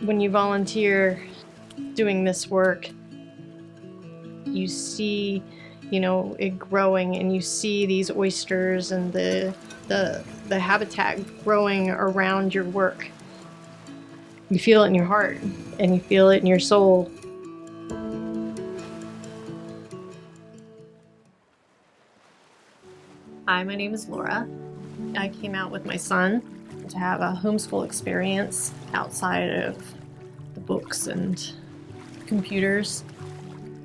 When you volunteer doing this work, you see, it growing, and you see these oysters and the habitat growing around your work. You feel it in your heart, and you feel it in your soul. Hi, my name is Laura. I came out with my son to have a homeschool experience outside of the books and computers,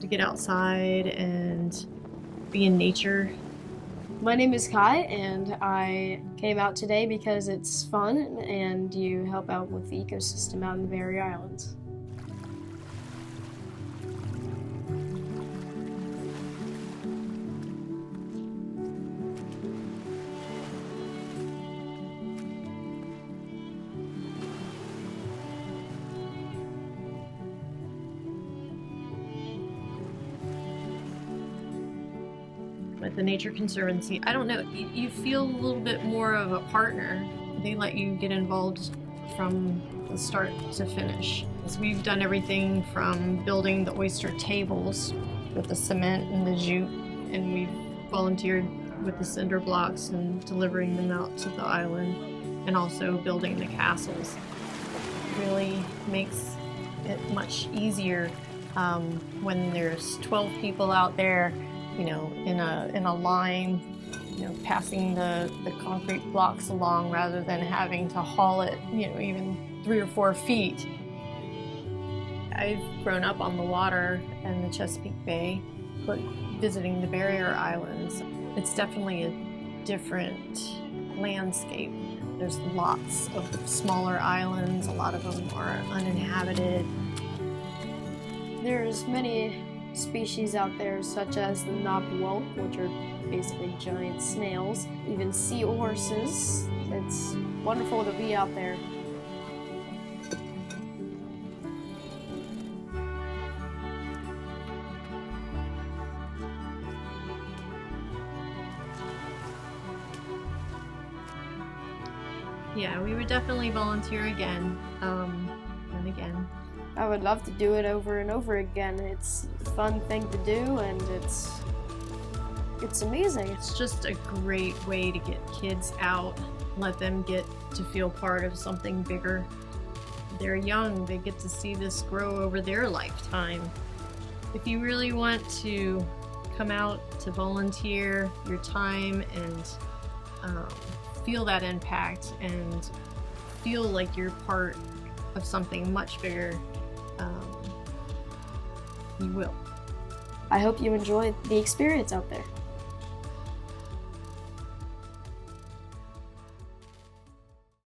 to get outside and be in nature. My name is Kai, and I came out today because it's fun and you help out with the ecosystem out in the Barrier Islands. At the Nature Conservancy, I don't know, you feel a little bit more of a partner. They let you get involved from the start to finish. So we've done everything from building the oyster tables with the cement and the jute, and we've volunteered with the cinder blocks and delivering them out to the island, and also building the castles. It really makes it much easier when there's 12 people out there, in a line, passing the concrete blocks along, rather than having to haul it, even 3 or 4 feet. I've grown up on the water in the Chesapeake Bay, but visiting the Barrier Islands, it's definitely a different landscape. There's lots of smaller islands, a lot of them are uninhabited. There's many species out there, such as the knob whelk, which are basically giant snails, even seahorses. It's wonderful to be out there. Yeah, we would definitely volunteer again, and again. I would love to do it over and over again. It's a fun thing to do, and it's amazing. It's just a great way to get kids out, let them get to feel part of something bigger. They're young, they get to see this grow over their lifetime. If you really want to come out to volunteer your time and feel that impact and feel like you're part of something much bigger, you will. I hope you enjoy the experience out there.